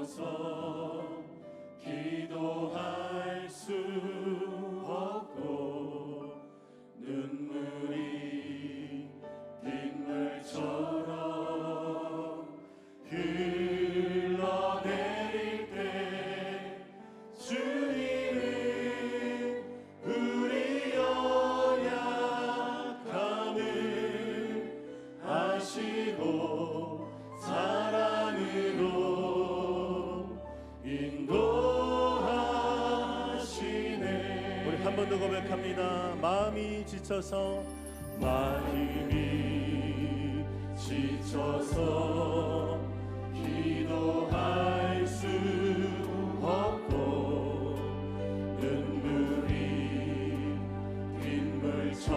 지쳐서 기도할 수 없고 눈물이 빗물처럼 흘러내릴 때 주님은 우리 연약함을 아시고 사랑으로 인도하시네. 우리 한 번 더 고백합니다. 마음이 지쳐서 기도할 수 없고 눈물이 빗물처럼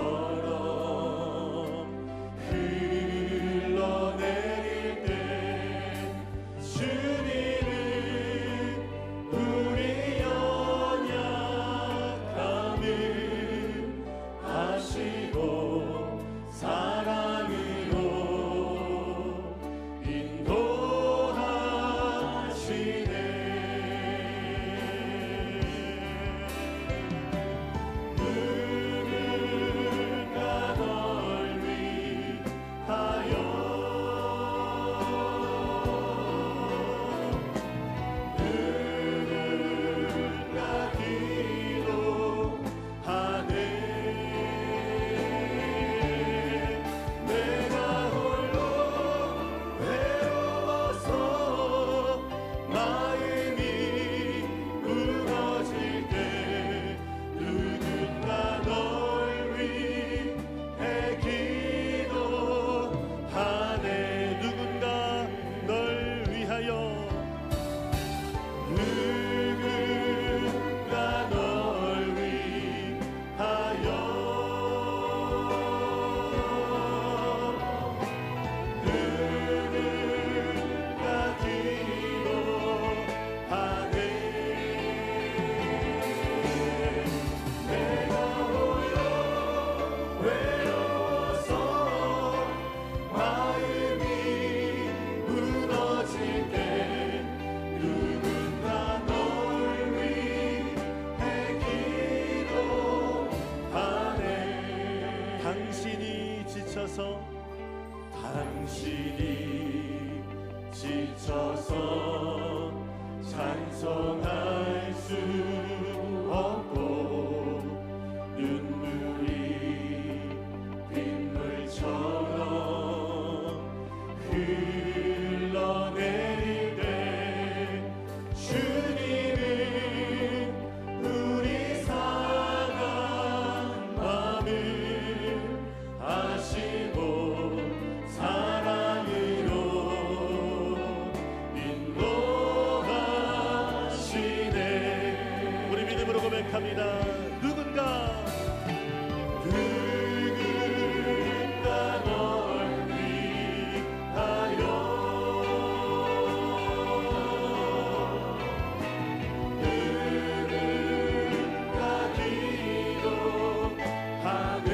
흘러내릴 때 주님은 우리 연약함을 아시고 사랑으로 인도하시네. 누군가 널 위하여 누군가 기도하네. 내가 홀로 외로워서 마음이 무너질 때 누군가 널 위해 기도하네. 누군가 널 위하여 누군가 널 위하여 누군가 기도하네. 내가 홀로 외로워서 마음이 무너질 때 누군가 널 위해 기도하네. 당신이 지쳐서 찬송할 수 없고 눈물이 빗물처럼 흘러내릴 때 주님은 우리 상한 마음을 아시고 사랑으로 인도하시네. 우리 믿음으로 고백합니다. 누군가 널 위하여 누군가 기도하네.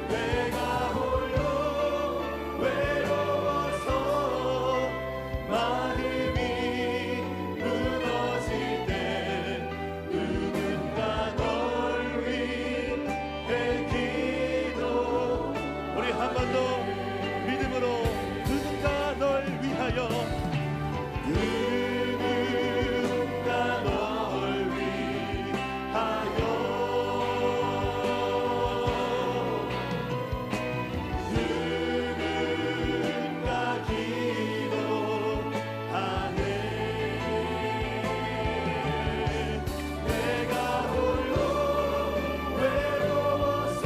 내가 홀로 외로워서 마음이 무너질 때 누군가 널 위해 기도. 우리 한 번 더 믿음으로 누군가 널 위하여 누군가 널 위하여 누군가 기도하네. 내가 홀로 외로워서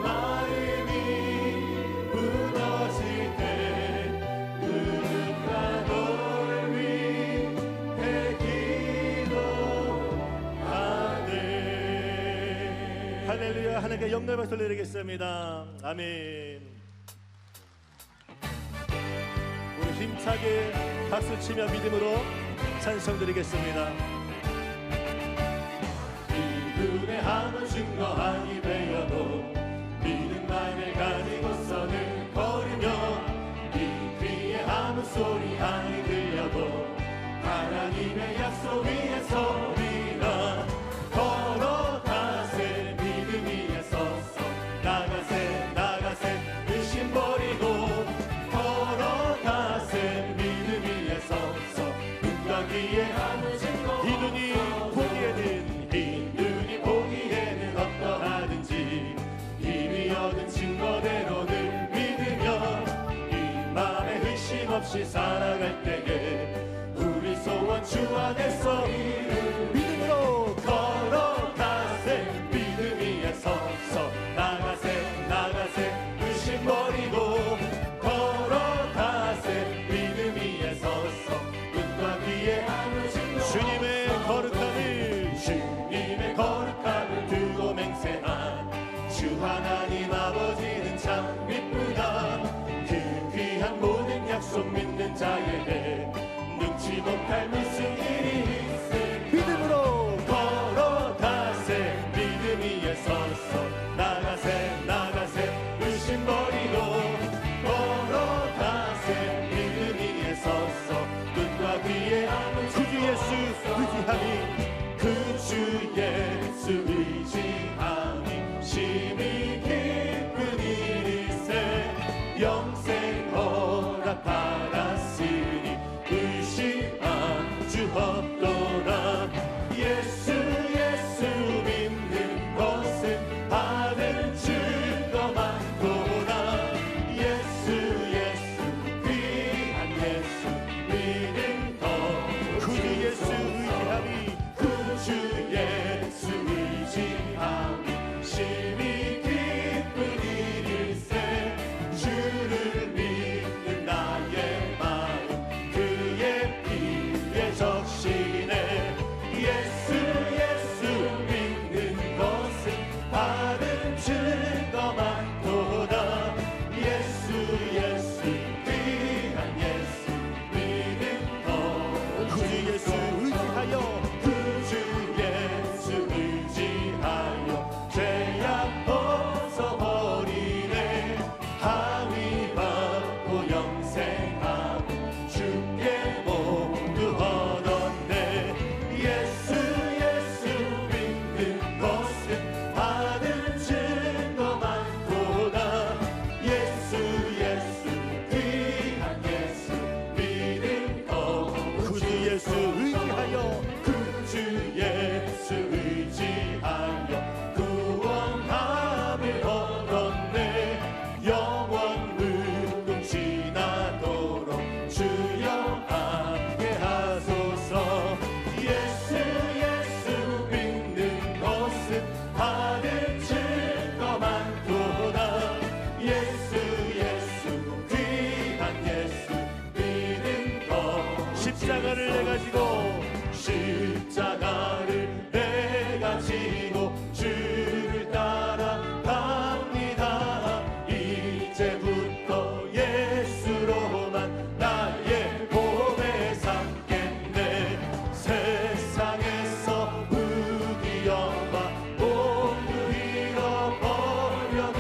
마음이 무너질 때 누군가 널 위해 기도하네. 할렐루야. 하나님께 영광의 박수를 드리겠습니다. 아멘. 우리 힘차게 박수치며 믿음으로 찬송 드리겠습니다. 눈에 아무 증거하니 되어도 믿음만을 가지고서는 걸으며 이 없이 살아갈 때에 우리 소원 주 안에서 믿음으로 걸어가세. 믿음 위에 서서 나가세 나가세 의심 버리고 걸어가세. 믿음 위에 서서 눈과 귀에 아무 증거 주님의 거룩함을 주님의 거룩함을 두고 맹세한 주 하나님 아버지는 참 미쁘다. 그 귀한 모든 약속 믿는 자에게 능치 못할 무슨 일이 있을. 믿음으로 걸어가세. 믿음 위에 서서 나가세 나가세 의심 버리고 걸어가세. 믿음 위에 서서 눈과 귀에 아무 구주 예수 의지함이 그 주 예수 의지함이 심히 기쁜 일일세. 영생 허락 받았으니 의심한 주 없도다. 예수 예수 믿는 것은 받은 증거 많도다. 예수 예수 귀한 예수 믿는 것 구주 예수 의지함이 주 예수 의지함이 심히 기쁜 일일세. 주를 믿는 나의 마음 그의 피에 적시네. 예수 예수 믿는 것은 받은 증거 많도다. 예수 예수 귀한 예수 믿는 것 구주 예수 의지하여 주 예수 의지하여 죄악 벗어버리네. 하위 받고 영생하고 주께 모두 얻었네. 예수 예수 믿는 것은 받은 증거 많도다. 예수 예수 귀한 예수 믿는 것 구주 예수 의지하여 주 예수 의지하여 구원함을 얻었네. 영원 물금 지나도록 주여 함께 하소서. 예수 예수 믿는 것은 받은 증거 많도다. 예수 예수 귀한 예수 믿는 것 십자가를 내가 지고 십자가를 내가 지고 주를 따라갑니다. 이제부터 예수로만 나의 보배 삼겠네. 세상에서 무기여와 모두 잃어버려도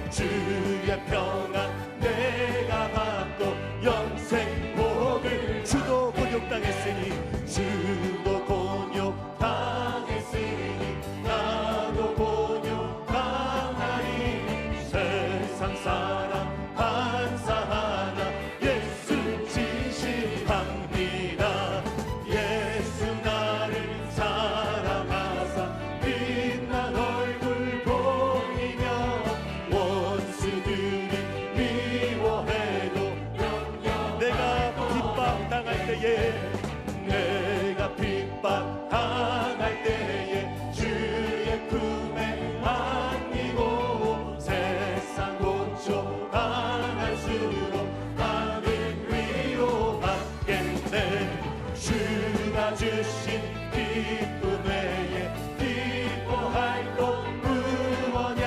주의 평안 내가 받고 영생 복을 주도 곤욕당했으니 주도 곤욕 당했으니 나도 곤욕 당하리. 세상 사람 반사하나 예수 진실합니다. 예수 나를 사랑하사 빛난 얼굴 보이며 원수들이 미워해도 내가 핍박당할 때에 내가 핍박당할 때에 주의 품에 안기고 세상 고초 당할수록 나를 위로받겠네. 주가 주신 기쁨 외에 기뻐할 것 무엇냐.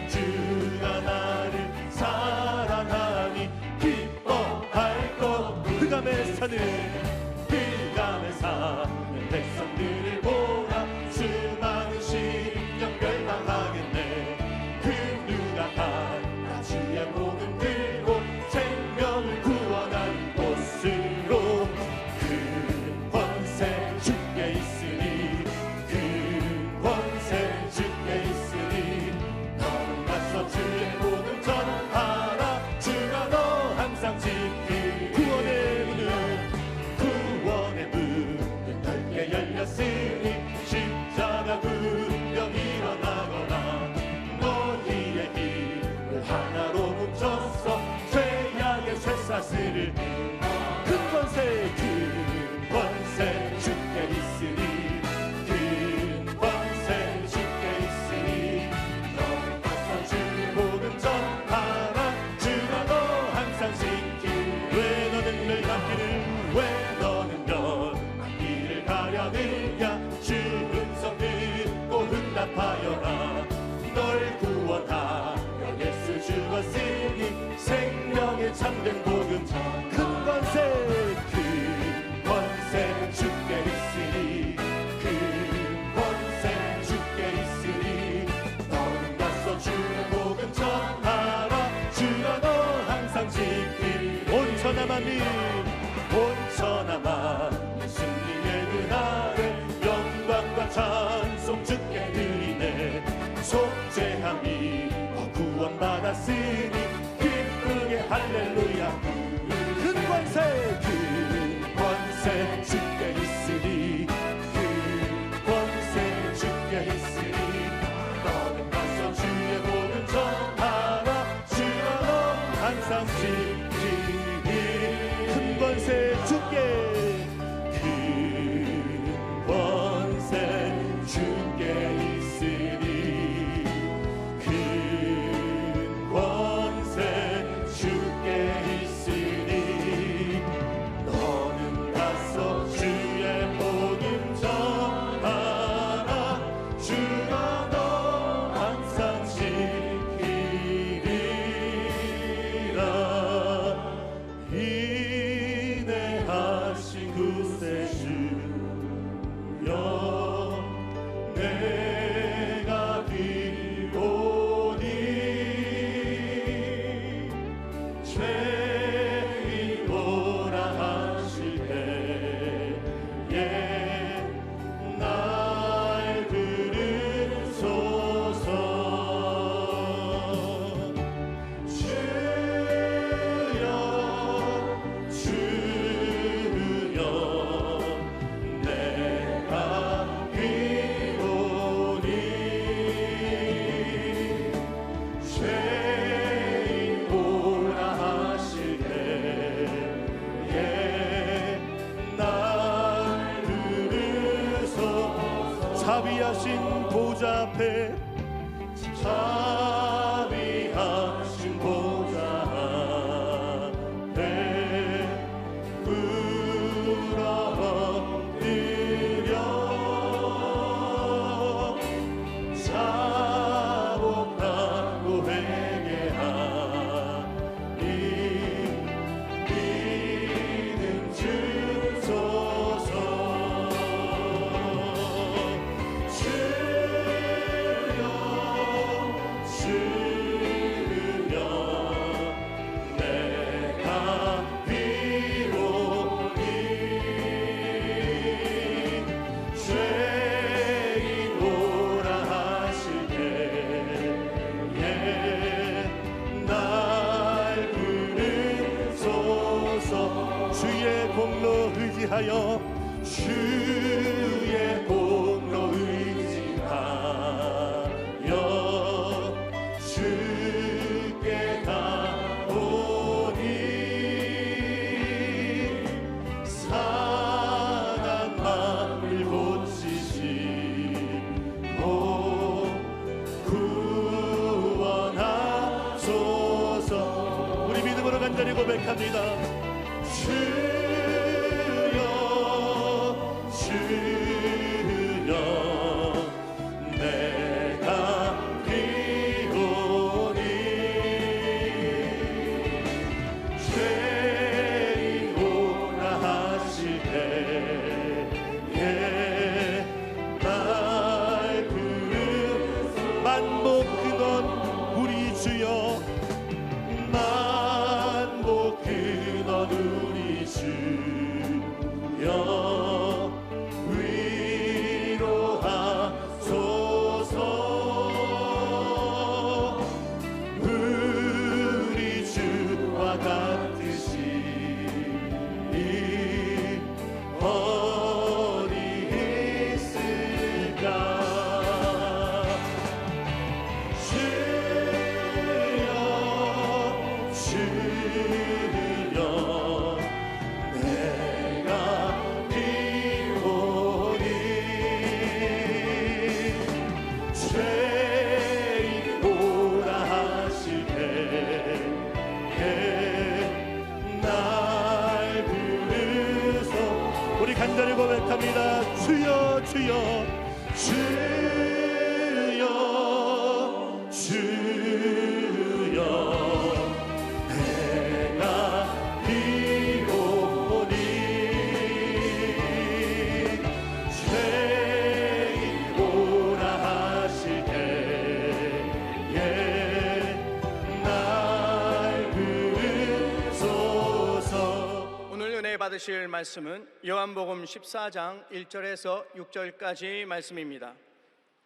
주가 나를 사랑하니 기뻐할 것. 흑암의 산을 흑암의 산을 백성들을 보라. 수많은 심령 멸망하겠네. 그 누가 다 주의 복음 들고 생명을 구원한 곳으로. 그 권세 주께 있으니 그 권세 주께 있으니 너는 가서 주의 복음 전하라. 주가 너 항상 지키리. 구원의 눈 항상 지키니 큰 권세 주께 권세 주께 있으니 큰 권세 주께 있으니 너는 가서 주의 복음 전하라 주가 너 항상 지키리라 인내하신 구세주여 내가 비오니 죄인 오라 하실 때에 날 부르소서 주여 주여 내가 비오니 죄인 오라 하실 때에 날 부르소서 자비하신 보좌 앞에 자비하신 보좌 앞에 꿇어 엎드려 자복하고 회개하니 믿음 주소서 주여 주여 내가 비오니 죄인 오라 하실 때에 날 부르소서 주의 공로 의지하여 주의 공로 의지하여 주께 가오니 상한 마음을 고치시고 구원하소서 우리 믿음으로 간절히 고백합니다. 주여 주여 내가 비오니 죄인 오라 하실 때에 날 부르소서 만복 그건 우리 주여 만복 근원 우리 주여 위로하소서 우리 주와 같으시니 어디 있을까 주여 주여 내가 비오니 죄인 오라 하실 때에 날 부르소 우리 간절히 고백합니다. 주여 주여 주여 주여 내가 비오니 죄인 오라 하실 때에 날 부르소서 오늘 은혜 받으실 말씀은 요한복음 14장 1절에서 6절까지 말씀입니다.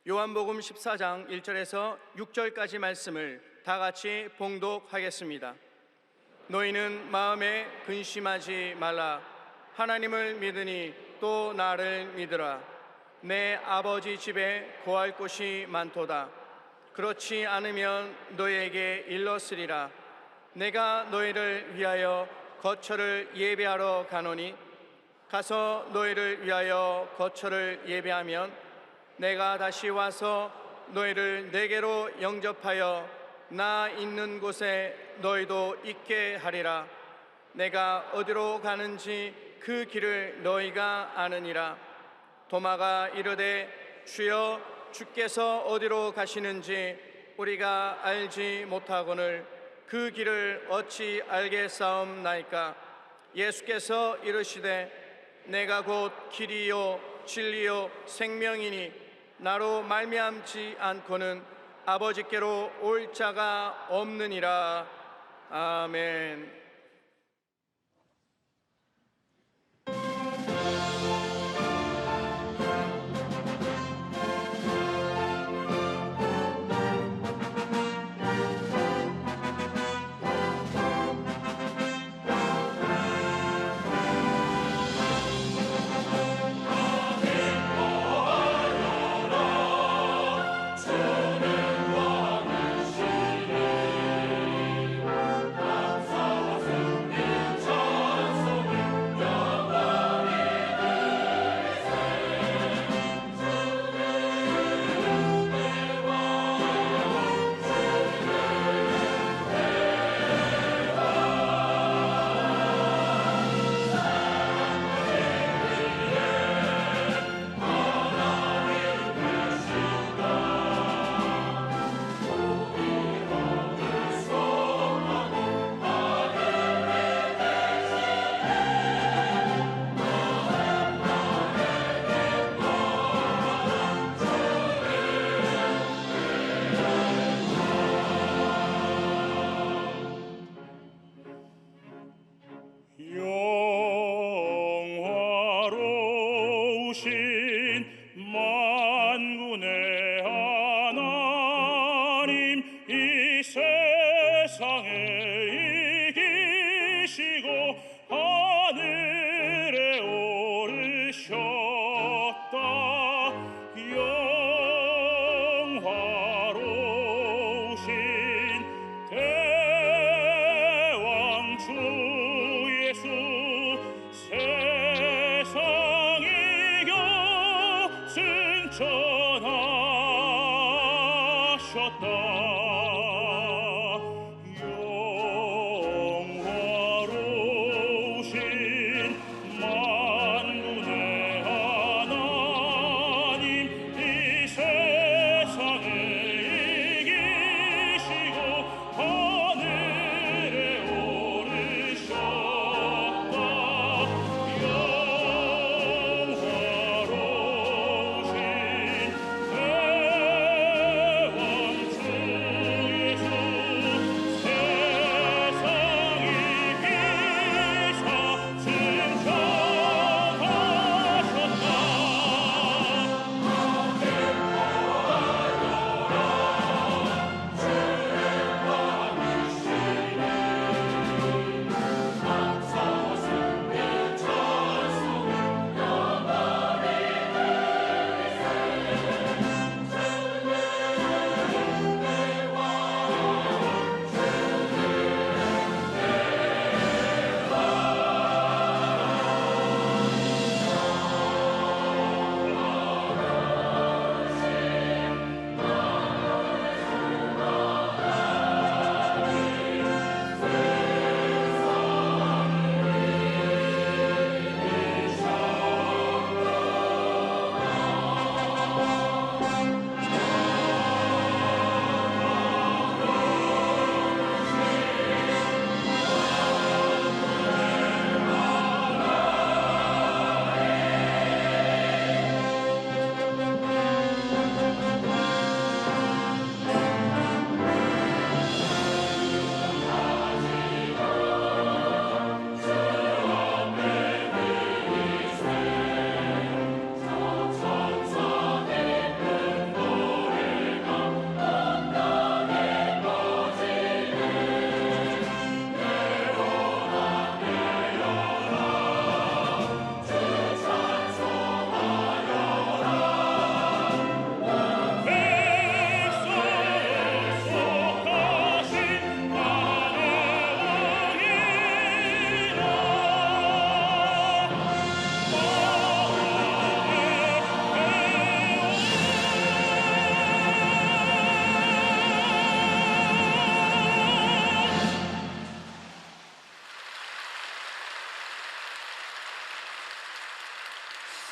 요한복음 14장 1절에서 6절까지 말씀을 다 같이 봉독하겠습니다. 너희는 마음에 근심하지 말라. 하나님을 믿으니 또 나를 믿으라. 내 아버지 집에 거할 곳이 많도다. 그렇지 않으면 너희에게 일렀으리라. 내가 너희를 위하여 거처를 예배하러 가노니 가서 너희를 위하여 거처를 예배하면 내가 다시 와서 너희를 내게로 영접하여 나 있는 곳에 너희도 있게 하리라. 내가 어디로 가는지 그 길을 너희가 아느니라. 도마가 이르되 주여 주께서 어디로 가시는지 우리가 알지 못하거늘 그 길을 어찌 알겠사옵나이까. 예수께서 이르시되 내가 곧 길이요 진리요 생명이니 나로 말미암지 않고는 아버지께로 올 자가 없느니라. 아멘.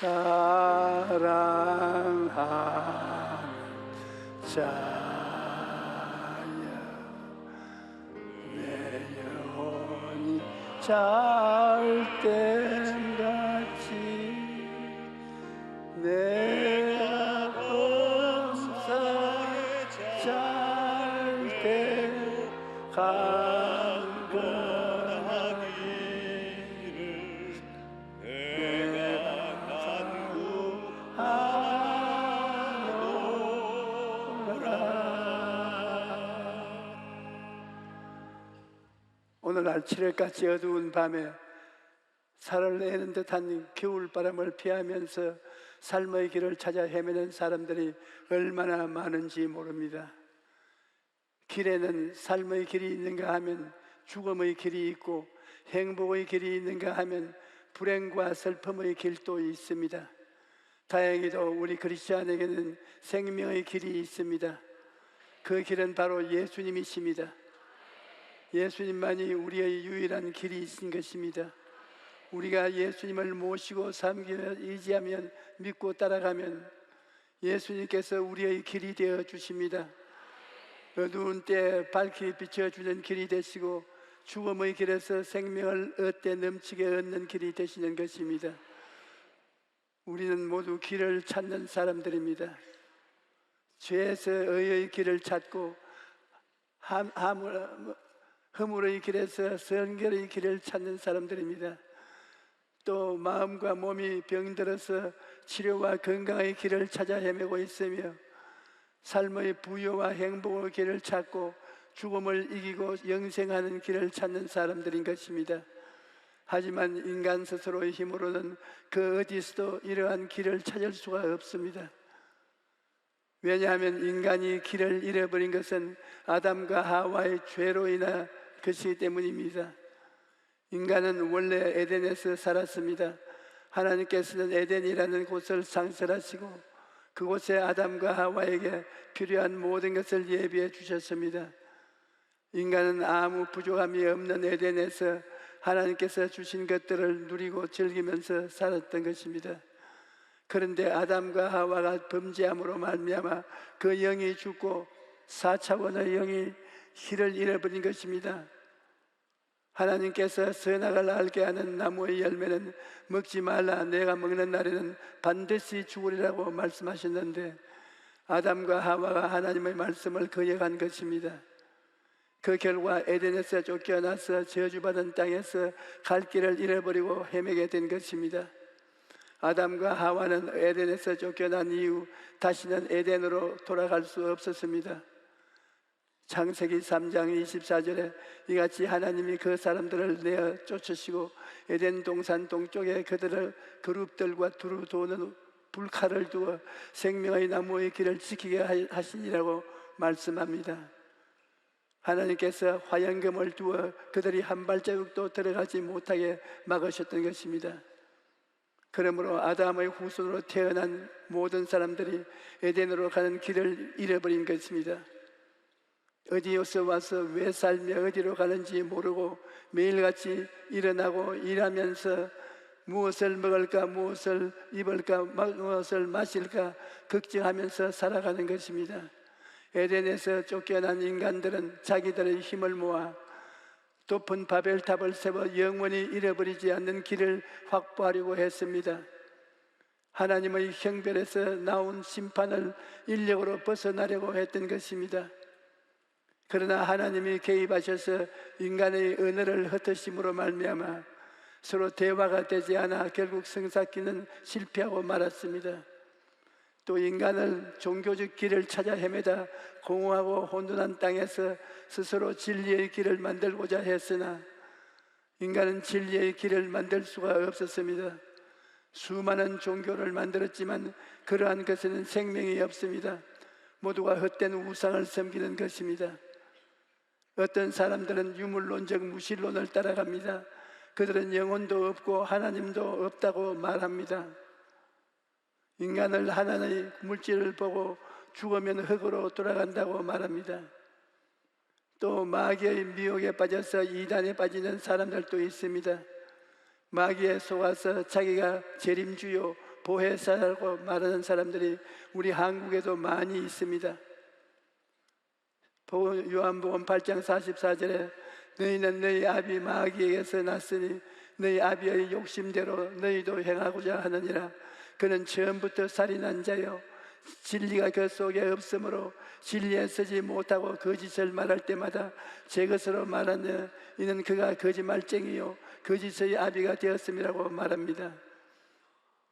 사랑하는 자야 내 영혼이 잘 땐같이 내가 범사에 잘때 간구하기를 내가 간구하노라. 오늘날 칠흑같이 어두운 밤에 살을 내는 듯한 겨울바람을 피하면서 삶의 길을 찾아 헤매는 사람들이 얼마나 많은지 모릅니다. 길에는 삶의 길이 있는가 하면 죽음의 길이 있고, 행복의 길이 있는가 하면 불행과 슬픔의 길도 있습니다. 다행히도 우리 그리스도인에게는 생명의 길이 있습니다. 그 길은 바로 예수님이십니다. 예수님만이 우리의 유일한 길이 있는 것입니다. 우리가 예수님을 모시고 섬기며 의지하면, 믿고 따라가면 예수님께서 우리의 길이 되어 주십니다. 어두운 때에 밝히 비춰주는 길이 되시고, 죽음의 길에서 생명을 얻되 넘치게 얻는 길이 되시는 것입니다. 우리는 모두 길을 찾는 사람들입니다. 죄에서 의의 길을 찾고, 허물의 길에서 선결의 길을 찾는 사람들입니다. 또 마음과 몸이 병들어서 치료와 건강의 길을 찾아 헤매고 있으며, 삶의 부여와 행복의 길을 찾고 죽음을 이기고 영생하는 길을 찾는 사람들인 것입니다. 하지만 인간 스스로의 힘으로는 그 어디서도 이러한 길을 찾을 수가 없습니다. 왜냐하면 인간이 길을 잃어버린 것은 아담과 하와의 죄로 인한 것이기 때문입니다. 인간은 원래 에덴에서 살았습니다. 하나님께서는 에덴이라는 곳을 상설하시고 그곳에 아담과 하와에게 필요한 모든 것을 예비해 주셨습니다. 인간은 아무 부족함이 없는 에덴에서 하나님께서 주신 것들을 누리고 즐기면서 살았던 것입니다. 그런데 아담과 하와가 범죄함으로 말미암아 그 영이 죽고 4차원의 영이 길을 잃어버린 것입니다. 하나님께서 선악을 알게 하는 나무의 열매는 먹지 말라, 내가 먹는 날에는 반드시 죽으리라고 말씀하셨는데, 아담과 하와가 하나님의 말씀을 거역한 것입니다. 그 결과 에덴에서 쫓겨나서 저주받은 땅에서 갈 길을 잃어버리고 헤매게 된 것입니다. 아담과 하와는 에덴에서 쫓겨난 이후 다시는 에덴으로 돌아갈 수 없었습니다. 창세기 3장 24절에 이같이 하나님이 그 사람들을 내어 쫓으시고 에덴 동산 동쪽에 그들을 그룹들과 두루 도는 불칼을 두어 생명의 나무의 길을 지키게 하시니라고 말씀합니다. 하나님께서 화염금을 두어 그들이 한 발자국도 들어가지 못하게 막으셨던 것입니다. 그러므로 아담의 후손으로 태어난 모든 사람들이 에덴으로 가는 길을 잃어버린 것입니다. 어디에서 와서 왜 살며 어디로 가는지 모르고 매일같이 일어나고 일하면서 무엇을 먹을까, 무엇을 입을까, 무엇을 마실까 걱정하면서 살아가는 것입니다. 에덴에서 쫓겨난 인간들은 자기들의 힘을 모아 높은 바벨탑을 세워 영원히 잃어버리지 않는 길을 확보하려고 했습니다. 하나님의 형벌에서 나온 심판을 인력으로 벗어나려고 했던 것입니다. 그러나 하나님이 개입하셔서 인간의 언어를 흩으심으로 말미암아 서로 대화가 되지 않아 결국 성사기는 실패하고 말았습니다. 또 인간을 종교적 길을 찾아 헤매다 공허하고 혼돈한 땅에서 스스로 진리의 길을 만들고자 했으나 인간은 진리의 길을 만들 수가 없었습니다. 수많은 종교를 만들었지만 그러한 것에는 생명이 없습니다. 모두가 헛된 우상을 섬기는 것입니다. 어떤 사람들은 유물론적 무신론을 따라갑니다. 그들은 영혼도 없고 하나님도 없다고 말합니다. 인간을 하나님의 물질을 보고 죽으면 흙으로 돌아간다고 말합니다. 또 마귀의 미혹에 빠져서 이단에 빠지는 사람들도 있습니다. 마귀에 속아서 자기가 재림주요 보혜사라고 말하는 사람들이 우리 한국에도 많이 있습니다. 요한복음 8장 44절에 너희는 너희 아비 마귀에게서 났으니 너희 아비의 욕심대로 너희도 행하고자 하느니라. 그는 처음부터 살인한 자요 진리가 그 속에 없으므로 진리에 서지 못하고 거짓을 말할 때마다 제 것으로 말하며 이는 그가 거짓말쟁이요 거짓의 아비가 되었음이라고 말합니다.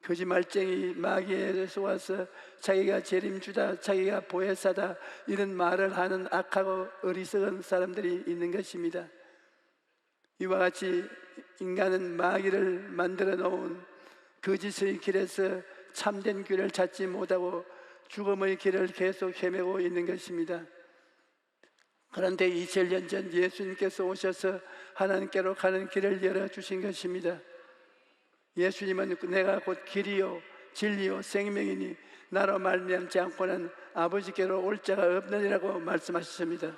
거짓말쟁이 마귀에서 와서 자기가 재림주다, 자기가 보혜사다 이런 말을 하는 악하고 어리석은 사람들이 있는 것입니다. 이와 같이 인간은 마귀를 만들어 놓은 거짓의 길에서 참된 길을 찾지 못하고 죽음의 길을 계속 헤매고 있는 것입니다. 그런데 2000년 전 예수님께서 오셔서 하나님께로 가는 길을 열어주신 것입니다. 예수님은 내가 곧 길이요 진리요 생명이니 나로 말미암지 않고는 아버지께로 올 자가 없느니라고 말씀하셨습니다.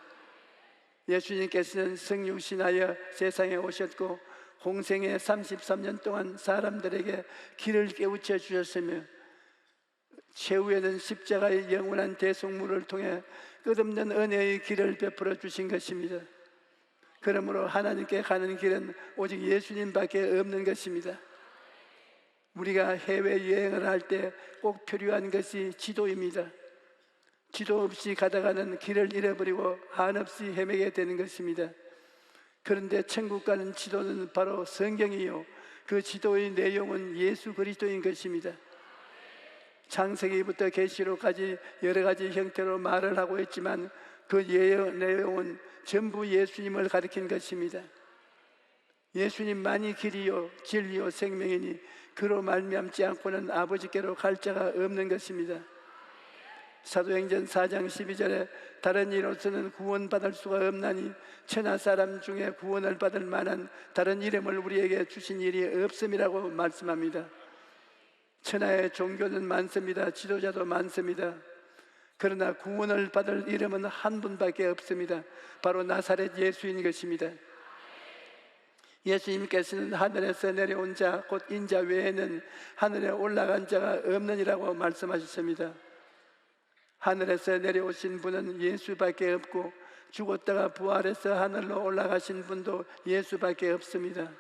예수님께서는 성육신하여 세상에 오셨고 공생애 33년 동안 사람들에게 길을 깨우쳐 주셨으며 최후에는 십자가의 영원한 대속물을 통해 끝없는 은혜의 길을 베풀어 주신 것입니다. 그러므로 하나님께 가는 길은 오직 예수님밖에 없는 것입니다. 우리가 해외여행을 할 때 꼭 필요한 것이 지도입니다. 지도 없이 가다가는 길을 잃어버리고 한없이 헤매게 되는 것입니다. 그런데 천국 가는 지도는 바로 성경이요 그 지도의 내용은 예수 그리스도인 것입니다. 창세기부터 계시록까지 여러 가지 형태로 말을 하고 있지만 그 내용은 전부 예수님을 가리킨 것입니다. 예수님만이 길이요 진리요 생명이니 그로 말미암지 않고는 아버지께로 갈 자가 없는 것입니다. 사도행전 4장 12절에 다른 이로서는 구원받을 수가 없나니 천하 사람 중에 구원을 받을 만한 다른 이름을 우리에게 주신 일이 없음이라고 말씀합니다. 천하의 종교는 많습니다. 지도자도 많습니다. 그러나 구원을 받을 이름은 한 분밖에 없습니다. 바로 나사렛 예수인 것입니다. 예수님께서는 하늘에서 내려온 자 곧 인자 외에는 하늘에 올라간 자가 없느니라고 말씀하셨습니다. 하늘에서 내려오신 분은 예수밖에 없고 죽었다가 부활해서 하늘로 올라가신 분도 예수밖에 없습니다.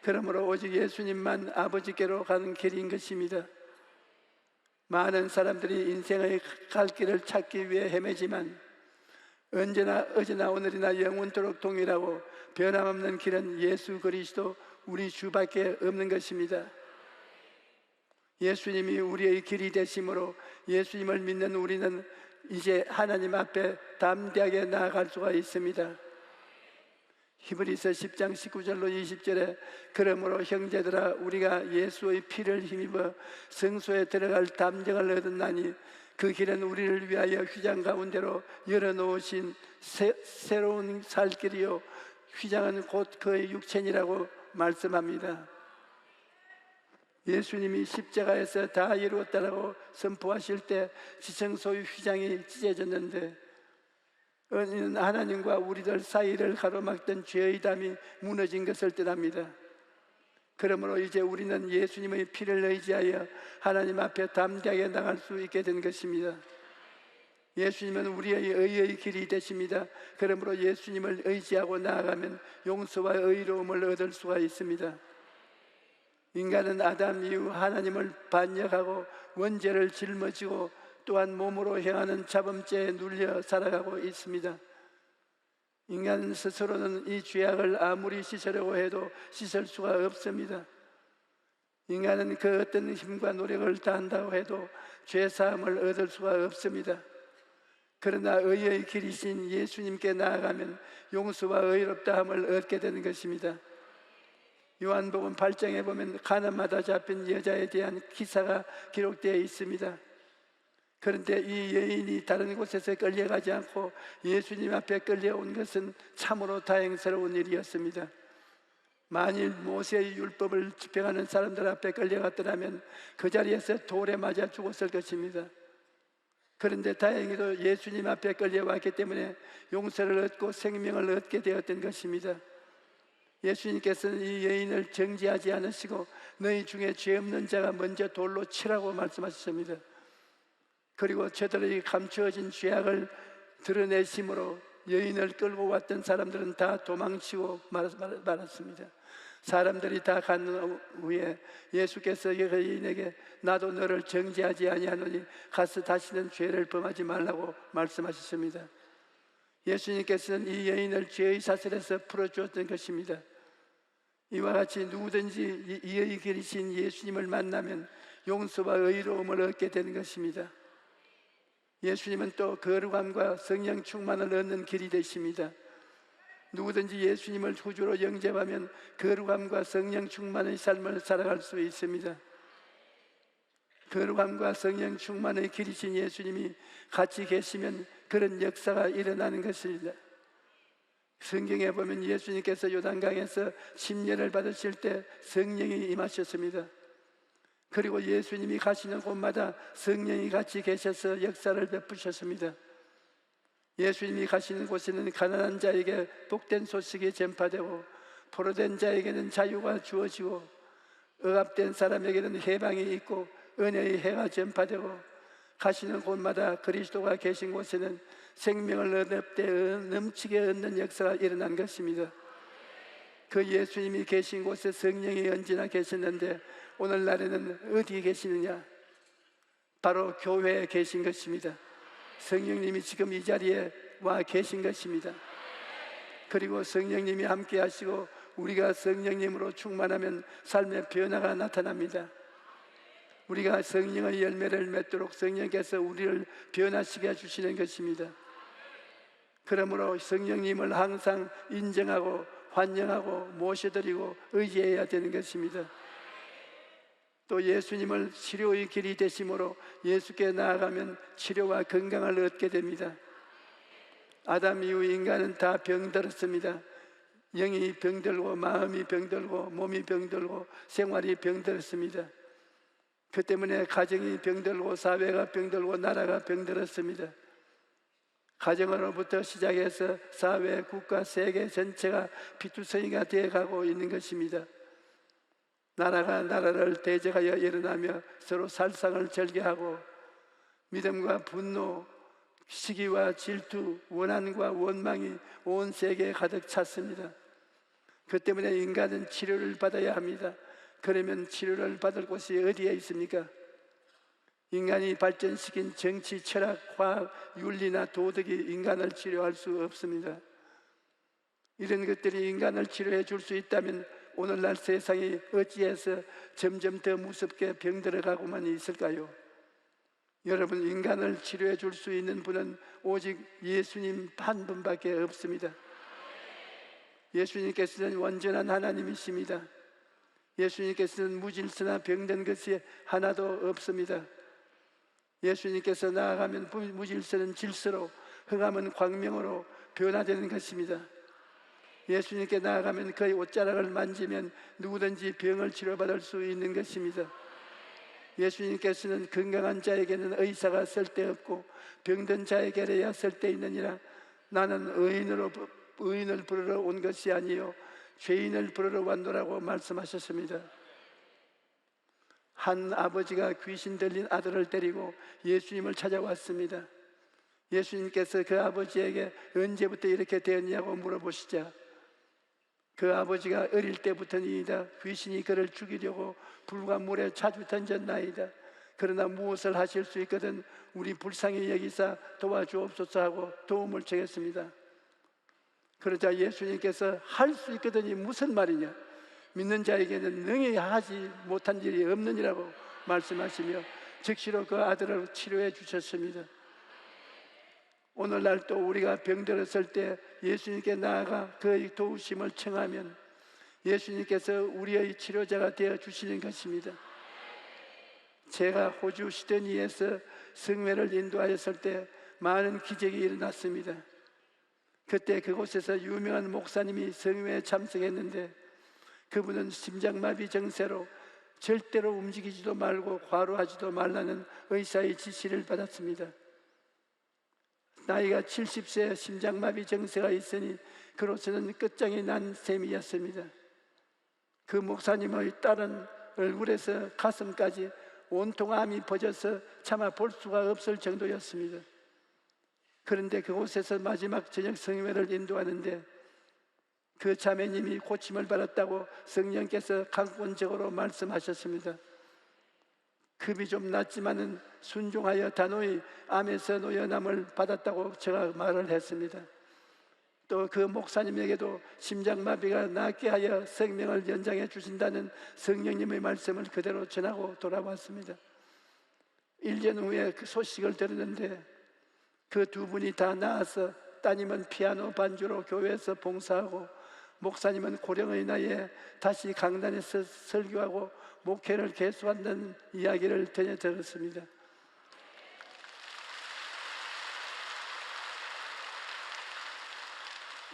그러므로 오직 예수님만 아버지께로 가는 길인 것입니다. 많은 사람들이 인생의 갈 길을 찾기 위해 헤매지만 언제나 어제나 오늘이나 영원토록 동일하고 변함없는 길은 예수 그리스도 우리 주밖에 없는 것입니다. 예수님이 우리의 길이 되심으로 예수님을 믿는 우리는 이제 하나님 앞에 담대하게 나아갈 수가 있습니다. 히브리서 10장 19절로 20절에 그러므로 형제들아 우리가 예수의 피를 힘입어 성소에 들어갈 담력을 얻었나니 그 길은 우리를 위하여 휘장 가운데로 열어놓으신 새로운 살 길이요 휘장은 곧 그의 육체니라고 말씀합니다. 예수님이 십자가에서 다 이루었다라고 선포하실 때 지성소의 휘장이 찢어졌는데 하나님과 우리들 사이를 가로막던 죄의 담이 무너진 것을 뜻합니다. 그러므로 이제 우리는 예수님의 피를 의지하여 하나님 앞에 담대하게 나갈 수 있게 된 것입니다. 예수님은 우리의 의의 길이 되십니다. 그러므로 예수님을 의지하고 나아가면 용서와 의로움을 얻을 수가 있습니다. 인간은 아담 이후 하나님을 반역하고 원죄를 짊어지고 또한 몸으로 행하는 자범죄에 눌려 살아가고 있습니다. 인간 스스로는 이 죄악을 아무리 씻으려고 해도 씻을 수가 없습니다. 인간은 그 어떤 힘과 노력을 다한다고 해도 죄사함을 얻을 수가 없습니다. 그러나 의의 길이신 예수님께 나아가면 용서와 의롭다함을 얻게 되는 것입니다. 요한복음 8장에 보면 가나마다 잡힌 여자에 대한 기사가 기록되어 있습니다. 그런데 이 여인이 다른 곳에서 끌려가지 않고 예수님 앞에 끌려온 것은 참으로 다행스러운 일이었습니다. 만일 모세의 율법을 집행하는 사람들 앞에 끌려갔더라면 그 자리에서 돌에 맞아 죽었을 것입니다. 그런데 다행히도 예수님 앞에 끌려왔기 때문에 용서를 얻고 생명을 얻게 되었던 것입니다. 예수님께서는 이 여인을 정죄하지 않으시고 너희 중에 죄 없는 자가 먼저 돌로 치라고 말씀하셨습니다. 그리고 저들의 감추어진 죄악을 드러내심으로 여인을 끌고 왔던 사람들은 다 도망치고 말았습니다. 사람들이 다 간 후에 예수께서 여인에게 나도 너를 정죄하지 아니하노니 가서 다시는 죄를 범하지 말라고 말씀하셨습니다. 예수님께서는 이 여인을 죄의 사슬에서 풀어주었던 것입니다. 이와 같이 누구든지 이의 길이신 예수님을 만나면 용서와 의로움을 얻게 되는 것입니다. 예수님은 또 거룩함과 성령 충만을 얻는 길이 되십니다. 누구든지 예수님을 구주로 영접하면 거룩함과 성령 충만의 삶을 살아갈 수 있습니다. 거룩함과 성령 충만의 길이신 예수님이 같이 계시면 그런 역사가 일어나는 것입니다. 성경에 보면 예수님께서 요단강에서 침례를 받으실 때 성령이 임하셨습니다. 그리고 예수님이 가시는 곳마다 성령이 같이 계셔서 역사를 베푸셨습니다. 예수님이 가시는 곳에는 가난한 자에게 복된 소식이 전파되고 포로된 자에게는 자유가 주어지고 억압된 사람에게는 해방이 있고 은혜의 해가 전파되고 가시는 곳마다 그리스도가 계신 곳에는 생명을 얻되 넘치게 얻는 역사가 일어난 것입니다. 그 예수님이 계신 곳에 성령이 언제나 계셨는데 오늘날에는 어디에 계시느냐? 바로 교회에 계신 것입니다. 성령님이 지금 이 자리에 와 계신 것입니다. 그리고 성령님이 함께 하시고 우리가 성령님으로 충만하면 삶의 변화가 나타납니다. 우리가 성령의 열매를 맺도록 성령께서 우리를 변화시켜 주시는 것입니다. 그러므로 성령님을 항상 인정하고 환영하고 모셔드리고 의지해야 되는 것입니다. 또 예수님을 치료의 길이 되심으로 예수께 나아가면 치료와 건강을 얻게 됩니다. 아담 이후 인간은 다 병들었습니다. 영이 병들고 마음이 병들고 몸이 병들고 생활이 병들었습니다. 그 때문에 가정이 병들고 사회가 병들고 나라가 병들었습니다. 가정으로부터 시작해서 사회, 국가, 세계 전체가 피투성이가 되어가고 있는 것입니다. 나라가 나라를 대적하여 일어나며 서로 살상을 절개하고 믿음과 분노, 시기와 질투, 원한과 원망이 온 세계에 가득 찼습니다. 그 때문에 인간은 치료를 받아야 합니다. 그러면 치료를 받을 곳이 어디에 있습니까? 인간이 발전시킨 정치, 철학, 화학, 윤리나 도덕이 인간을 치료할 수 없습니다. 이런 것들이 인간을 치료해 줄 수 있다면 오늘날 세상이 어찌해서 점점 더 무섭게 병들어가고만 있을까요? 여러분, 인간을 치료해 줄 수 있는 분은 오직 예수님 한 분밖에 없습니다. 예수님께서는 완전한 하나님이십니다. 예수님께서는 무질서나 병든 것이 하나도 없습니다. 예수님께서 나아가면 무질서는 질서로, 흑암은 광명으로 변화되는 것입니다. 예수님께 나아가면 그의 옷자락을 만지면 누구든지 병을 치료받을 수 있는 것입니다. 예수님께서는 건강한 자에게는 의사가 쓸데없고 병든 자에게야 쓸데있느니라. 나는 의인을 부르러 온 것이 아니요 죄인을 부르러 왔노라고 말씀하셨습니다. 한 아버지가 귀신 들린 아들을 데리고 예수님을 찾아왔습니다. 예수님께서 그 아버지에게 언제부터 이렇게 되었냐고 물어보시자 그 아버지가 어릴 때부터니이다. 귀신이 그를 죽이려고 불과 물에 자주 던졌나이다. 그러나 무엇을 하실 수 있거든 우리 불쌍히 여기사 도와주옵소서 하고 도움을 청했습니다. 그러자 예수님께서 할 수 있거든이 무슨 말이냐, 믿는 자에게는 능히 하지 못한 일이 없느니라고 말씀하시며 즉시로 그 아들을 치료해 주셨습니다. 오늘날 또 우리가 병들었을 때 예수님께 나아가 그의 도우심을 청하면 예수님께서 우리의 치료자가 되어 주시는 것입니다. 제가 호주 시드니에서 성회를 인도하였을 때 많은 기적이 일어났습니다. 그때 그곳에서 유명한 목사님이 성회에 참석했는데 그분은 심장마비 증세로 절대로 움직이지도 말고 과로하지도 말라는 의사의 지시를 받았습니다. 나이가 70세 심장마비 증세가 있으니 그로서는 끝장이 난 셈이었습니다. 그 목사님의 딸은 얼굴에서 가슴까지 온통 암이 퍼져서 차마 볼 수가 없을 정도였습니다. 그런데 그곳에서 마지막 저녁 성회를 인도하는데 그 자매님이 고침을 받았다고 성령께서 강권적으로 말씀하셨습니다. 급이 좀 낮지만은 순종하여 단호히 암에서 노연함을 받았다고 제가 말을 했습니다. 또 그 목사님에게도 심장마비가 낫게 하여 생명을 연장해 주신다는 성령님의 말씀을 그대로 전하고 돌아왔습니다. 1년 후에 그 소식을 들었는데 그 두 분이 다 나아서 따님은 피아노 반주로 교회에서 봉사하고 목사님은 고령의 나이에 다시 강단에서 설교하고 목회를 계속한다는 이야기를 전해 들었습니다.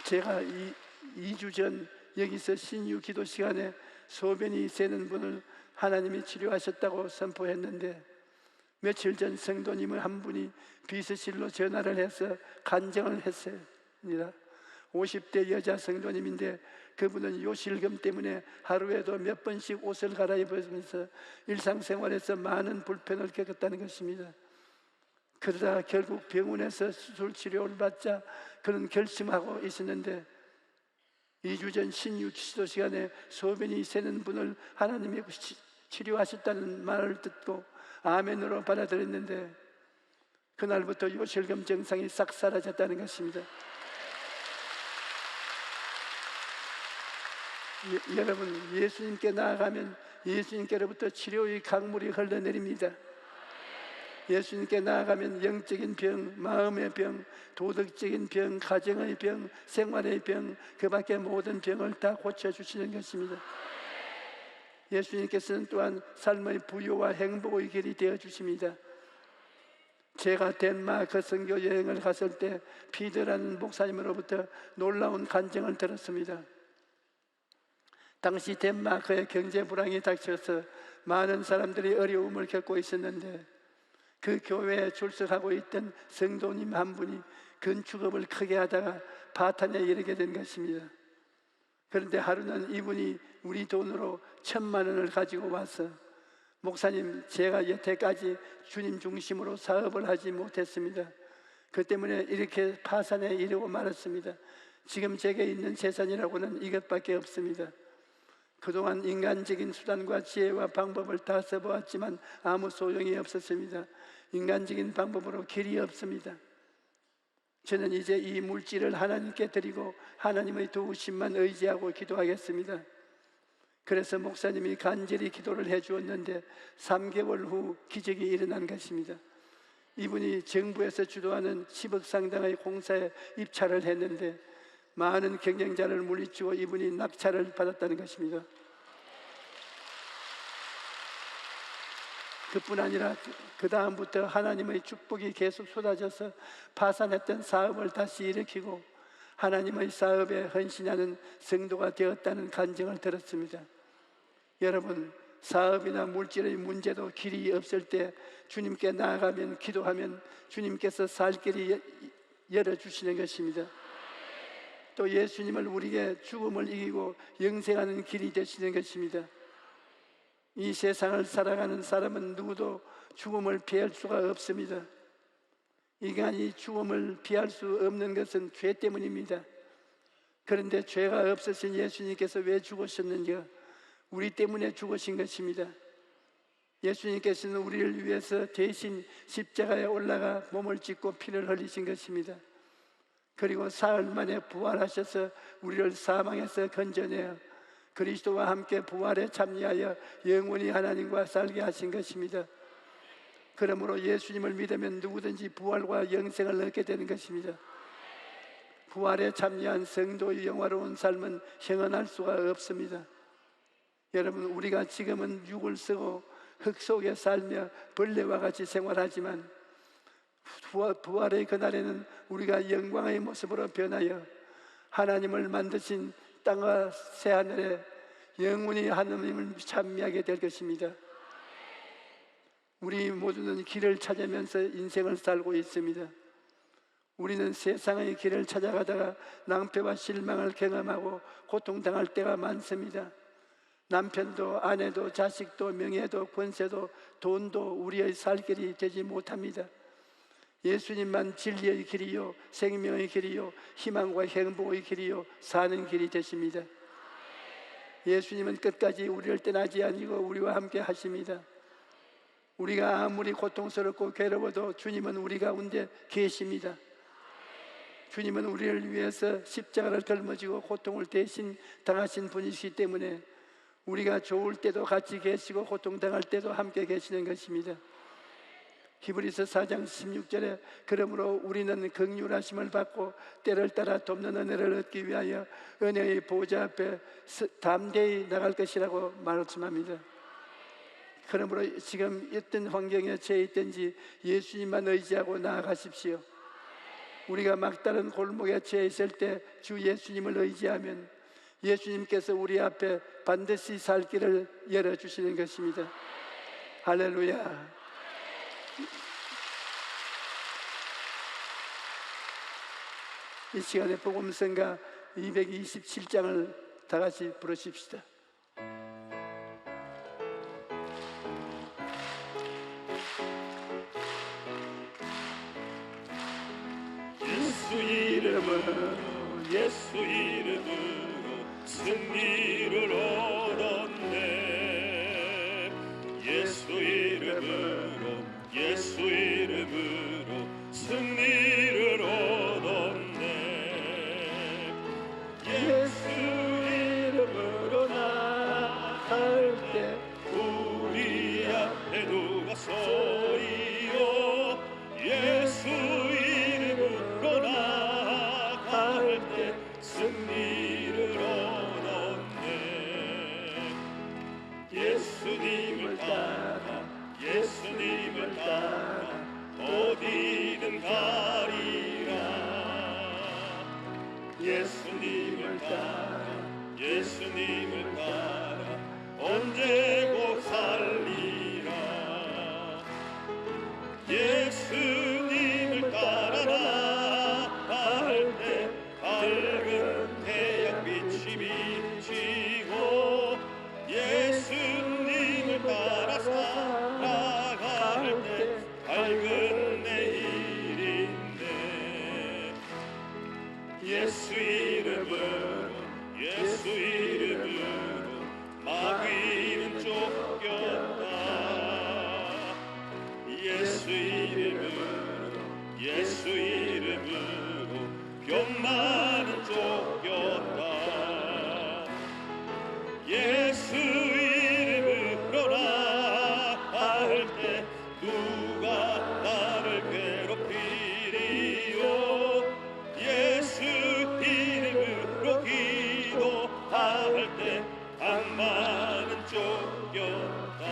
제가 2주 전 여기서 신유 기도 시간에 소변이 새는 분을 하나님이 치료하셨다고 선포했는데 며칠 전 성도님을 한 분이 비서실로 전화를 해서 간증을 했습니다. 50대 여자 성도님인데 그분은 요실금 때문에 하루에도 몇 번씩 옷을 갈아입으면서 일상생활에서 많은 불편을 겪었다는 것입니다. 그러다 결국 병원에서 수술 치료를 받자 그런 결심하고 있었는데 2주 전 신유 기도 시간에 소변이 새는 분을 하나님이 치료하셨다는 말을 듣고 아멘으로 받아들였는데 그날부터 요실금 증상이 싹 사라졌다는 것입니다. 여러분, 예수님께 나아가면 예수님께로부터 치료의 강물이 흘러내립니다. 예수님께 나아가면 영적인 병, 마음의 병, 도덕적인 병, 가정의 병, 생활의 병, 그 밖에 모든 병을 다 고쳐주시는 것입니다. 예수님께서는 또한 삶의 부요와 행복의 길이 되어주십니다. 제가 덴마크 선교 여행을 갔을 때 피더라는 목사님으로부터 놀라운 간증을 들었습니다. 당시 덴마크의 경제 불황이 닥쳐서 많은 사람들이 어려움을 겪고 있었는데 그 교회에 출석하고 있던 성도님 한 분이 건축업을 크게 하다가 파탄에 이르게 된 것입니다. 그런데 하루는 이분이 우리 돈으로 1,000만 원을 가지고 와서 목사님, 제가 여태까지 주님 중심으로 사업을 하지 못했습니다. 그 때문에 이렇게 파산에 이르고 말았습니다. 지금 제게 있는 재산이라고는 이것밖에 없습니다. 그동안 인간적인 수단과 지혜와 방법을 다 써보았지만 아무 소용이 없었습니다. 인간적인 방법으로 길이 없습니다. 저는 이제 이 물질을 하나님께 드리고 하나님의 도우심만 의지하고 기도하겠습니다. 그래서 목사님이 간절히 기도를 해주었는데 3개월 후 기적이 일어난 것입니다. 이분이 정부에서 주도하는 10억 상당의 공사에 입찰을 했는데 많은 경쟁자를 물리치고 이분이 낙찰을 받았다는 것입니다. 그뿐 아니라 그 다음부터 하나님의 축복이 계속 쏟아져서 파산했던 사업을 다시 일으키고 하나님의 사업에 헌신하는 성도가 되었다는 간증을 들었습니다. 여러분, 사업이나 물질의 문제도 길이 없을 때 주님께 나아가면, 기도하면 주님께서 살 길이 열어주시는 것입니다. 또 예수님을 우리에게 죽음을 이기고 영생하는 길이 되시는 것입니다. 이 세상을 살아가는 사람은 누구도 죽음을 피할 수가 없습니다. 인간이 죽음을 피할 수 없는 것은 죄 때문입니다. 그런데 죄가 없으신 예수님께서 왜 죽으셨는지요? 우리 때문에 죽으신 것입니다. 예수님께서는 우리를 위해서 대신 십자가에 올라가 몸을 찢고 피를 흘리신 것입니다. 그리고 사흘 만에 부활하셔서 우리를 사망에서 건져내어 그리스도와 함께 부활에 참여하여 영원히 하나님과 살게 하신 것입니다. 그러므로 예수님을 믿으면 누구든지 부활과 영생을 얻게 되는 것입니다. 부활에 참여한 성도의 영화로운 삶은 형언할 수가 없습니다. 여러분, 우리가 지금은 육을 쓰고 흙 속에 살며 벌레와 같이 생활하지만 부활의 그날에는 우리가 영광의 모습으로 변하여 하나님을 만드신 땅과 새하늘에 영원히 하나님을 찬미하게 될 것입니다. 우리 모두는 길을 찾으면서 인생을 살고 있습니다. 우리는 세상의 길을 찾아가다가 낭패와 실망을 경험하고 고통당할 때가 많습니다. 남편도 아내도 자식도 명예도 권세도 돈도 우리의 살 길이 되지 못합니다. 예수님만 진리의 길이요 생명의 길이요 희망과 행복의 길이요 사는 길이 되십니다. 예수님은 끝까지 우리를 떠나지 아니고 우리와 함께 하십니다. 우리가 아무리 고통스럽고 괴로워도 주님은 우리 가운데 계십니다. 주님은 우리를 위해서 십자가를 짊어지고 고통을 대신 당하신 분이시기 때문에 우리가 좋을 때도 같이 계시고 고통당할 때도 함께 계시는 것입니다. 히브리서 4장 16절에 그러므로 우리는 긍휼하심을 받고 때를 따라 돕는 은혜를 얻기 위하여 은혜의 보좌 앞에 담대히 나갈 것이라고 말씀합니다. 그러므로 지금 어떤 환경에 처해 있든지 예수님만 의지하고 나아가십시오. 우리가 막다른 골목에 처해 있을 때 주 예수님을 의지하면 예수님께서 우리 앞에 반드시 살 길을 열어주시는 것입니다. 할렐루야. 이 시간에 복음성가 227장을 다 같이 부르십시다. 예수 이름으로 예수 이름으로 승리를 얻었네. 예수 이름으로 예수 이름으로 승리를 얻었네. 예수 이름으로 나갈 때 우리 앞에 누가 서리요. 예수 이름으로 나갈 때 승리를 얻었네. 예수님을 따라 예수님을 따라 어디든 가리라. 예수님을 따라 예수님을 따라 언제 곧 살리라. 예수님을 따라 나갈 때 밝은 태양빛이 비치고 예수님을 따라 살아갈 때 밝은 내일인데. 예수 이름으로 예수 이름으로 마귀는 쫓겼다. 예수 이름으로 예수 이름으로 병만은 쫓겼다. 예수 이름으로 나갈 때 누가 나를 괴롭히리요. 예수 이름으로 기도할 때 악마는 쫓겼다.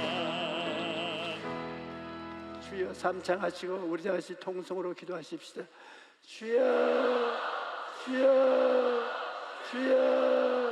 주여 삼창하시고 우리 다 같이 통성으로 기도하십시다. 주여 주여 주여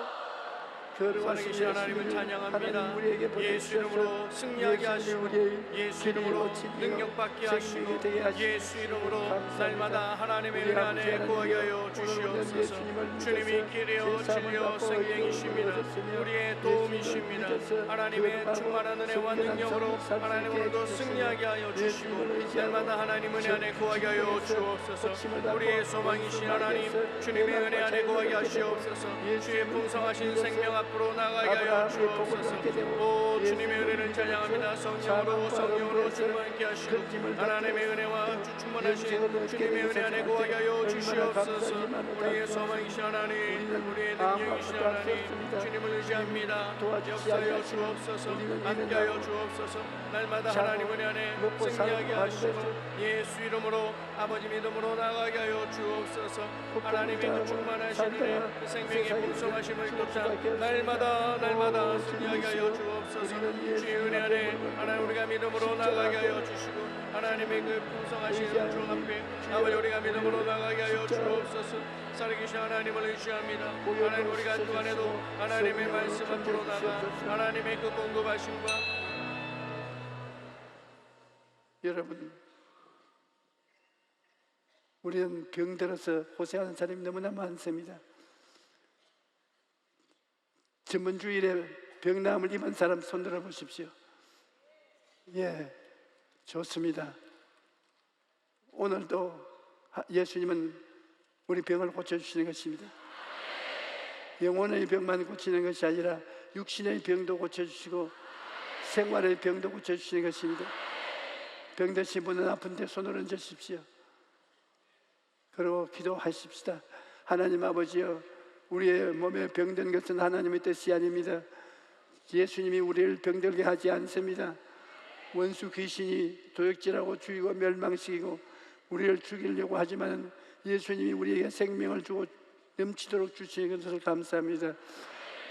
살아계신 하나님을 찬양합니다. 예수 이름으로 승리하게 하시고 예수 이름으로 능력받게 하시고 예수 이름으로 날마다 하나님의 은혜 안에 구하게 하여 주시옵소서. 주님이 길이요 진리요 생명이십니다. 우리의 도움이십니다. 하나님의 충만한 은혜와 능력으로 하나님 오늘도 승리하게 하여 주시고 날마다 하나님 은혜 안에 구하게 하여 주옵소서. 우리의 소망이신 하나님 주님의 은혜 안에 구하게 하시옵소서. 주의 풍성하신 생명 앞으로 나가게 하여 주옵소서. 오 주님의 은혜를 찬양합니다. 성령으로 충만케 하시고 하나님의 은혜와 충만하신 주님의 은혜 안에 구하게 하여 주시옵소서. 우리의 소망이신 하나님 우리의 능력이신 하나님 주님을 의지합니다. 역사하여 주옵소서. 함께하여 주옵소서. 날마다 하나님 은혜 안에 승리하게 하시고 예수 이름으로 아버지 믿음으로 나가게 하여 주옵소서. 하나님의 그 충만하신 은혜 그 생명의 풍성하심을 쫓아 날마다 승리하게 하여 주옵소서. 주의 은혜 안에 하나님 우리가 믿음으로 나가게 하여 주시고 하나님의 그 풍성하신 주 앞에 아버지 우리가 믿음으로 나가게 하여 주옵소서. 살아계신 하나님을 의지합니다. 하나님 우리가 한 주간에도 하나님의 말씀 앞으로 나가 하나님의 그 공급하심과 여러분 우리는 병들어서 고생하는 사람이 너무나 많습니다. 전번 주일에 병나음을 입은 사람 손 들어 보십시오. 예, 좋습니다. 오늘도 예수님은 우리 병을 고쳐주시는 것입니다. 영혼의 병만 고치는 것이 아니라 육신의 병도 고쳐주시고 생활의 병도 고쳐주시는 것입니다. 병드신 분은 아픈데 손을 얹으십시오. 그리고 기도하십시다. 하나님 아버지여, 우리의 몸에 병든 것은 하나님의 뜻이 아닙니다. 예수님이 우리를 병들게 하지 않습니다. 원수 귀신이 도역질하고 죽이고 멸망시키고 우리를 죽이려고 하지만 예수님이 우리에게 생명을 주고 넘치도록 주시는 것을 감사합니다.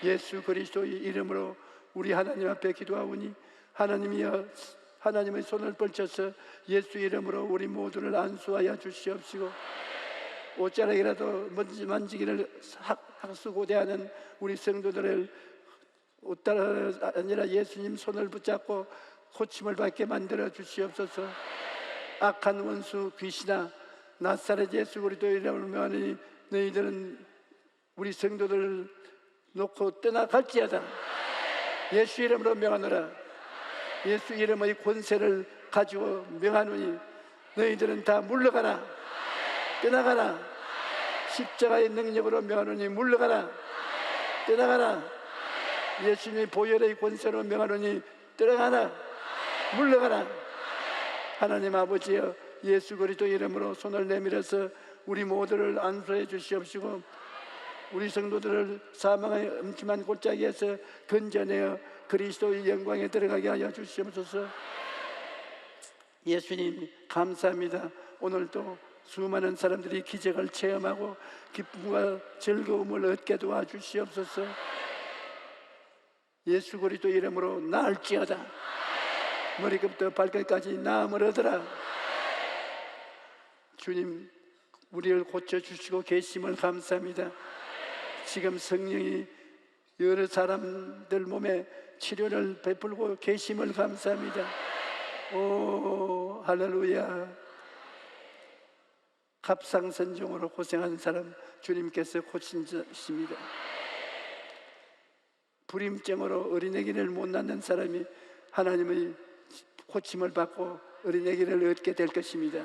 예수 그리스도의 이름으로 우리 하나님 앞에 기도하오니 하나님이여, 하나님의 손을 펼쳐서 예수 이름으로 우리 모두를 안수하여 주시옵시고, 옷자락이라도 만지기를 학수고대하는 우리 성도들을 옷따라 아니라 예수님 손을 붙잡고 고침을 받게 만들어 주시옵소서. 악한 원수 귀신아, 나사렛 예수 그리스도 이름으로 명하니 너희들은 우리 성도들을 놓고 떠나갈지어다. 예수 이름으로 명하노라. 예수 이름의 권세를 가지고 명하노니 너희들은 다 물러가라. 떠나가라. 십자가의 능력으로 명하노니 물러가라. 떠나가라. 예수님의 보혈의 권세로 명하노니 떠나가라. 물러가라. 하나님 아버지여, 예수 그리스도 이름으로 손을 내밀어서 우리 모두를 안수해 주시옵시고, 우리 성도들을 사망의 음침한 골짜기에서 건져내어 그리스도의 영광에 들어가게 하여 주시옵소서. 예수님 감사합니다. 오늘도 수많은 사람들이 기적을 체험하고 기쁨과 즐거움을 얻게 도와주시옵소서. 예수 그리스도 이름으로 나을지어다. 머리끝부터 발끝까지 나음을 얻으라. 주님, 우리를 고쳐주시고 계심을 감사합니다. 지금 성령이 여러 사람들 몸에 치료를 베풀고 계심을 감사합니다. 오 할렐루야. 갑상선종으로 고생하는 사람 주님께서 고치십니다. 불임증으로 어린애기를 못 낳는 사람이 하나님의 고침을 받고 어린애기를 얻게 될 것입니다.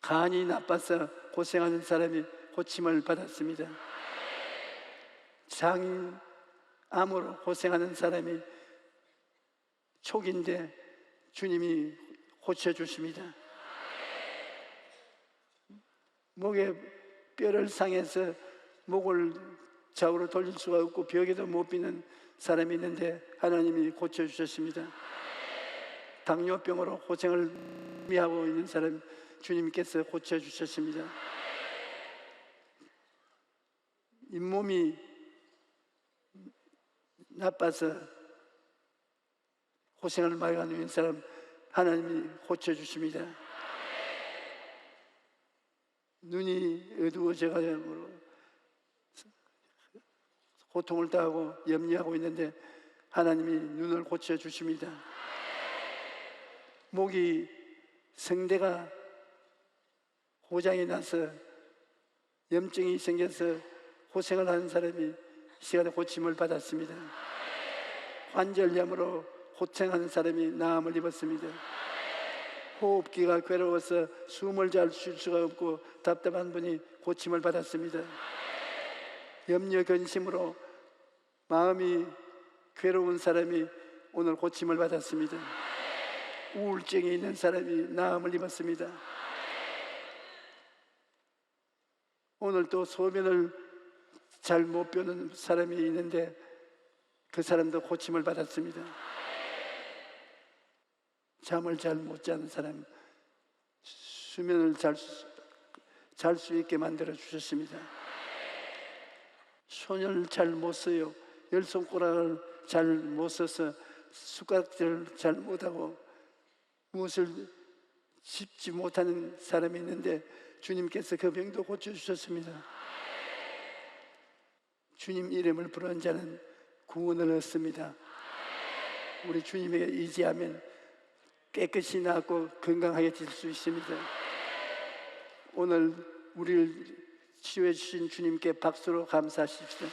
간이 나빠서 고생하는 사람이 고침을 받았습니다. 장암으로 고생하는 사람이 촉인데 주님이 고쳐주십니다. 목에 뼈를 상해서 목을 좌우로 돌릴 수가 없고 벽에도 못 비는 사람이 있는데 하나님이 고쳐주셨습니다. 당뇨병으로 고생을 하고 있는 사람 주님께서 고쳐주셨습니다. 잇몸이 나빠서 고생을 많이 하고 있는 사람 하나님이 고쳐주십니다. 눈이 어두워져가지고 고통을 당하고 염려하고 있는데 하나님이 눈을 고쳐주십니다. 목이 성대가 고장이 나서 염증이 생겨서 고생을 하는 사람이 이 시간에 고침을 받았습니다. 관절염으로 고생하는 사람이 나음을 입었습니다. 호흡기가 괴로워서 숨을 잘 쉴 수가 없고 답답한 분이 고침을 받았습니다. 염려 근심으로 마음이 괴로운 사람이 오늘 고침을 받았습니다. 우울증이 있는 사람이 나음을 입었습니다. 오늘 또 소변을 잘 못 펴는 사람이 있는데 그 사람도 고침을 받았습니다. 잠을 잘 못 자는 사람 수면을 잘 수 있게 만들어 주셨습니다. 손을 잘 못 써요. 열 손가락을 잘 못 써서 숟가락질을 잘 못하고 무엇을 짚지 못하는 사람이 있는데 주님께서 그 병도 고쳐주셨습니다. 주님 이름을 부르는 자는 구원을 얻습니다. 우리 주님에게 의지하면 깨끗이 낫고 건강하게 질 수 있습니다. 오늘 우리를 치유해 주신 주님께 박수로 감사하십시오.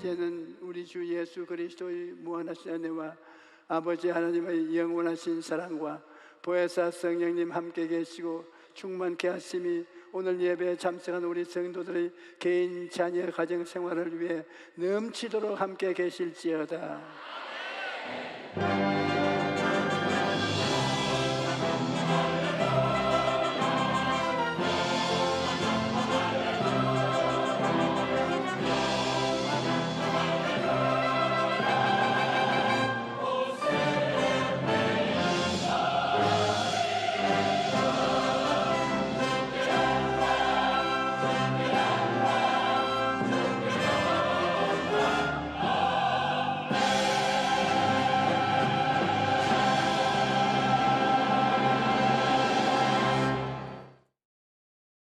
이제는 우리 주 예수 그리스도의 무한하신 은혜와 아버지 하나님의 영원하신 사랑과 보혜사 성령님 함께 계시고 충만케 하심이 오늘 예배에 참석한 우리 성도들의 개인 자녀 가정 생활을 위해 넘치도록 함께 계실지어다.